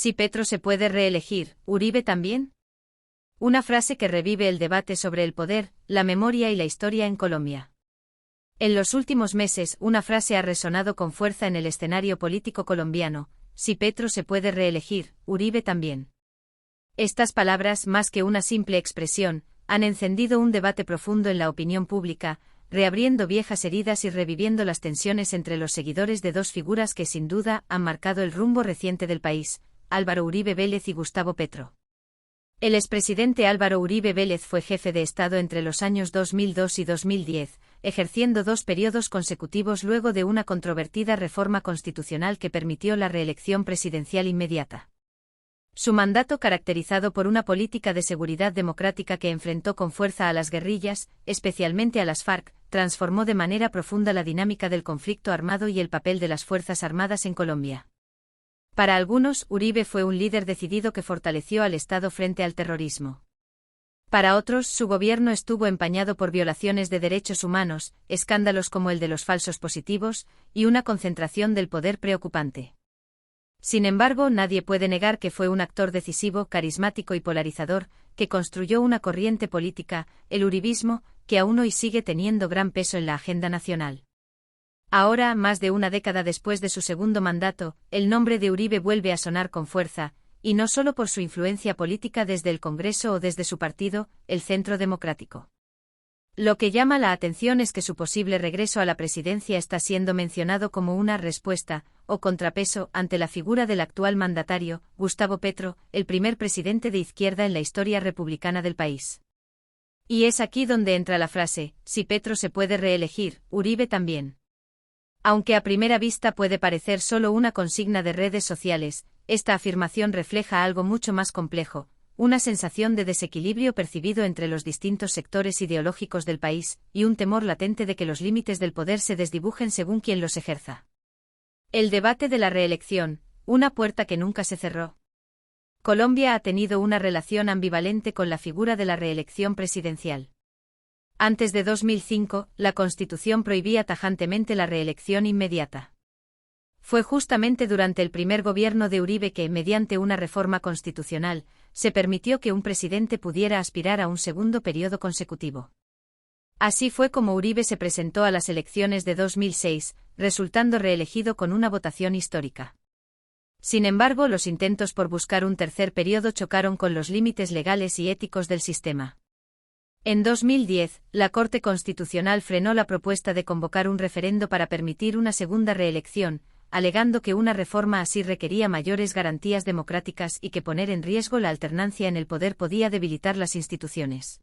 Si Petro se puede reelegir, ¿Uribe también? Una frase que revive el debate sobre el poder, la memoria y la historia en Colombia. En los últimos meses, una frase ha resonado con fuerza en el escenario político colombiano: si Petro se puede reelegir, Uribe también. Estas palabras, más que una simple expresión, han encendido un debate profundo en la opinión pública, reabriendo viejas heridas y reviviendo las tensiones entre los seguidores de dos figuras que sin duda han marcado el rumbo reciente del país: Álvaro Uribe Vélez y Gustavo Petro. El expresidente Álvaro Uribe Vélez fue jefe de Estado entre los años 2002 y 2010, ejerciendo 2 periodos consecutivos luego de una controvertida reforma constitucional que permitió la reelección presidencial inmediata. Su mandato, caracterizado por una política de seguridad democrática que enfrentó con fuerza a las guerrillas, especialmente a las FARC, transformó de manera profunda la dinámica del conflicto armado y el papel de las Fuerzas Armadas en Colombia. Para algunos, Uribe fue un líder decidido que fortaleció al Estado frente al terrorismo. Para otros, su gobierno estuvo empañado por violaciones de derechos humanos, escándalos como el de los falsos positivos, y una concentración del poder preocupante. Sin embargo, nadie puede negar que fue un actor decisivo, carismático y polarizador, que construyó una corriente política, el uribismo, que aún hoy sigue teniendo gran peso en la agenda nacional. Ahora, más de una década después de su segundo mandato, el nombre de Uribe vuelve a sonar con fuerza, y no solo por su influencia política desde el Congreso o desde su partido, el Centro Democrático. Lo que llama la atención es que su posible regreso a la presidencia está siendo mencionado como una respuesta, o contrapeso, ante la figura del actual mandatario, Gustavo Petro, el primer presidente de izquierda en la historia republicana del país. Y es aquí donde entra la frase: si Petro se puede reelegir, Uribe también. Aunque a primera vista puede parecer solo una consigna de redes sociales, esta afirmación refleja algo mucho más complejo, una sensación de desequilibrio percibido entre los distintos sectores ideológicos del país, y un temor latente de que los límites del poder se desdibujen según quien los ejerza. El debate de la reelección, una puerta que nunca se cerró. Colombia ha tenido una relación ambivalente con la figura de la reelección presidencial. Antes de 2005, la Constitución prohibía tajantemente la reelección inmediata. Fue justamente durante el primer gobierno de Uribe que, mediante una reforma constitucional, se permitió que un presidente pudiera aspirar a un segundo periodo consecutivo. Así fue como Uribe se presentó a las elecciones de 2006, resultando reelegido con una votación histórica. Sin embargo, los intentos por buscar un tercer periodo chocaron con los límites legales y éticos del sistema. En 2010, la Corte Constitucional frenó la propuesta de convocar un referendo para permitir una segunda reelección, alegando que una reforma así requería mayores garantías democráticas y que poner en riesgo la alternancia en el poder podía debilitar las instituciones.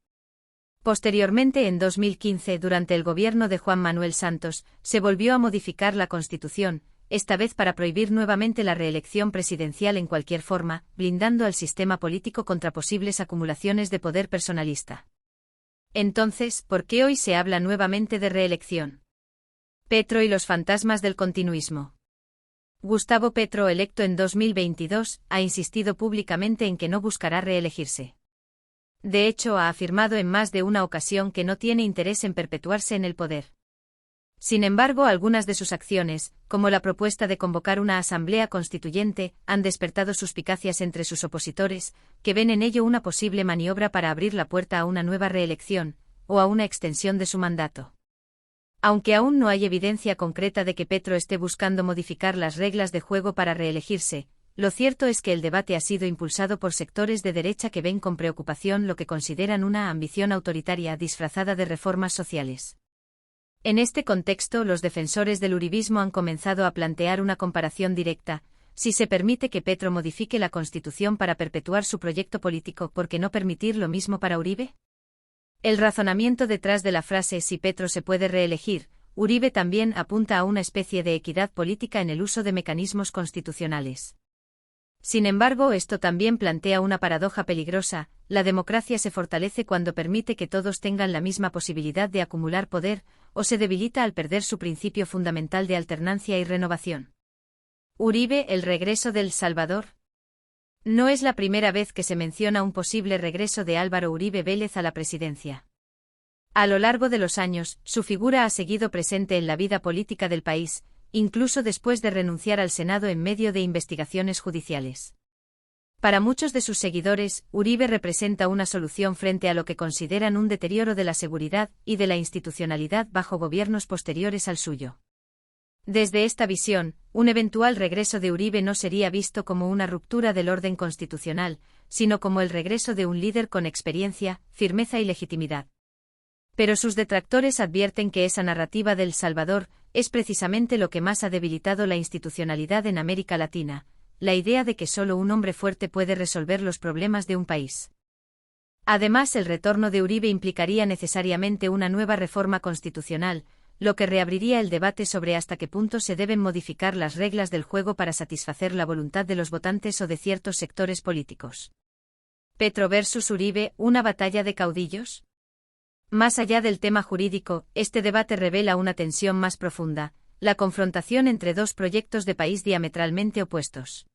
Posteriormente, en 2015, durante el gobierno de Juan Manuel Santos, se volvió a modificar la Constitución, esta vez para prohibir nuevamente la reelección presidencial en cualquier forma, blindando al sistema político contra posibles acumulaciones de poder personalista. Entonces, ¿por qué hoy se habla nuevamente de reelección? Petro y los fantasmas del continuismo. Gustavo Petro, electo en 2022, ha insistido públicamente en que no buscará reelegirse. De hecho, ha afirmado en más de una ocasión que no tiene interés en perpetuarse en el poder. Sin embargo, algunas de sus acciones, como la propuesta de convocar una asamblea constituyente, han despertado suspicacias entre sus opositores, que ven en ello una posible maniobra para abrir la puerta a una nueva reelección, o a una extensión de su mandato. Aunque aún no hay evidencia concreta de que Petro esté buscando modificar las reglas de juego para reelegirse, lo cierto es que el debate ha sido impulsado por sectores de derecha que ven con preocupación lo que consideran una ambición autoritaria disfrazada de reformas sociales. En este contexto, los defensores del uribismo han comenzado a plantear una comparación directa: si se permite que Petro modifique la Constitución para perpetuar su proyecto político, ¿por qué no permitir lo mismo para Uribe? El razonamiento detrás de la frase «si Petro se puede reelegir, Uribe también» apunta a una especie de equidad política en el uso de mecanismos constitucionales. Sin embargo, esto también plantea una paradoja peligrosa: la democracia se fortalece cuando permite que todos tengan la misma posibilidad de acumular poder, o se debilita al perder su principio fundamental de alternancia y renovación. Uribe, el regreso del Salvador. No es la primera vez que se menciona un posible regreso de Álvaro Uribe Vélez a la presidencia. A lo largo de los años, su figura ha seguido presente en la vida política del país, incluso después de renunciar al Senado en medio de investigaciones judiciales. Para muchos de sus seguidores, Uribe representa una solución frente a lo que consideran un deterioro de la seguridad y de la institucionalidad bajo gobiernos posteriores al suyo. Desde esta visión, un eventual regreso de Uribe no sería visto como una ruptura del orden constitucional, sino como el regreso de un líder con experiencia, firmeza y legitimidad. Pero sus detractores advierten que esa narrativa del Salvador es precisamente lo que más ha debilitado la institucionalidad en América Latina, la idea de que solo un hombre fuerte puede resolver los problemas de un país. Además, el retorno de Uribe implicaría necesariamente una nueva reforma constitucional, lo que reabriría el debate sobre hasta qué punto se deben modificar las reglas del juego para satisfacer la voluntad de los votantes o de ciertos sectores políticos. Petro versus Uribe, ¿una batalla de caudillos? Más allá del tema jurídico, este debate revela una tensión más profunda, la confrontación entre dos proyectos de país diametralmente opuestos.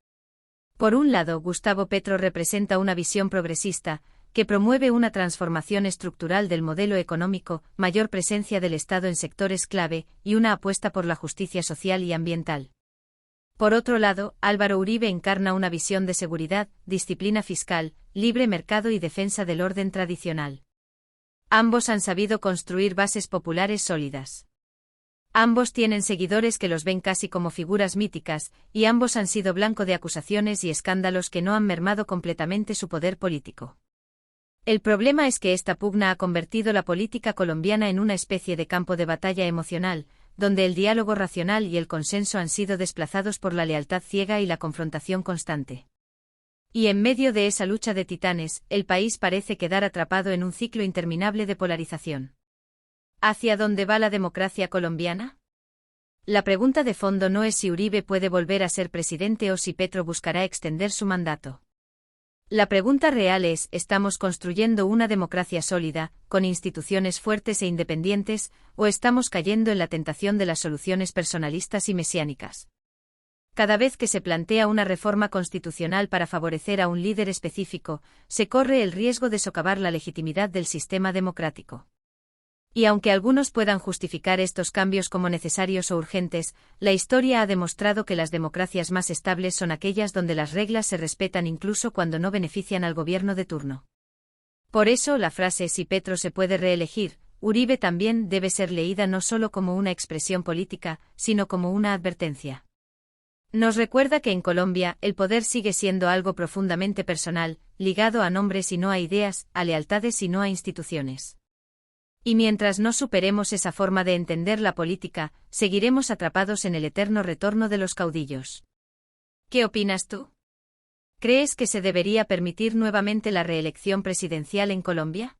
Por un lado, Gustavo Petro representa una visión progresista, que promueve una transformación estructural del modelo económico, mayor presencia del Estado en sectores clave y una apuesta por la justicia social y ambiental. Por otro lado, Álvaro Uribe encarna una visión de seguridad, disciplina fiscal, libre mercado y defensa del orden tradicional. Ambos han sabido construir bases populares sólidas. Ambos tienen seguidores que los ven casi como figuras míticas, y ambos han sido blanco de acusaciones y escándalos que no han mermado completamente su poder político. El problema es que esta pugna ha convertido la política colombiana en una especie de campo de batalla emocional, donde el diálogo racional y el consenso han sido desplazados por la lealtad ciega y la confrontación constante. Y en medio de esa lucha de titanes, el país parece quedar atrapado en un ciclo interminable de polarización. ¿Hacia dónde va la democracia colombiana? La pregunta de fondo no es si Uribe puede volver a ser presidente o si Petro buscará extender su mandato. La pregunta real es, ¿estamos construyendo una democracia sólida, con instituciones fuertes e independientes, o estamos cayendo en la tentación de las soluciones personalistas y mesiánicas? Cada vez que se plantea una reforma constitucional para favorecer a un líder específico, se corre el riesgo de socavar la legitimidad del sistema democrático. Y aunque algunos puedan justificar estos cambios como necesarios o urgentes, la historia ha demostrado que las democracias más estables son aquellas donde las reglas se respetan incluso cuando no benefician al gobierno de turno. Por eso, la frase "si Petro se puede reelegir, Uribe también" debe ser leída no solo como una expresión política, sino como una advertencia. Nos recuerda que en Colombia, el poder sigue siendo algo profundamente personal, ligado a nombres y no a ideas, a lealtades y no a instituciones. Y mientras no superemos esa forma de entender la política, seguiremos atrapados en el eterno retorno de los caudillos. ¿Qué opinas tú? ¿Crees que se debería permitir nuevamente la reelección presidencial en Colombia?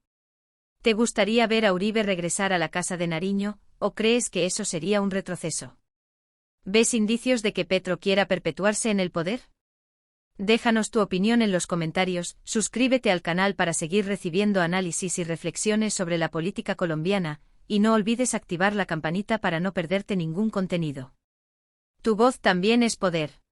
¿Te gustaría ver a Uribe regresar a la Casa de Nariño, o crees que eso sería un retroceso? ¿Ves indicios de que Petro quiera perpetuarse en el poder? Déjanos tu opinión en los comentarios, suscríbete al canal para seguir recibiendo análisis y reflexiones sobre la política colombiana, y no olvides activar la campanita para no perderte ningún contenido. Tu voz también es poder.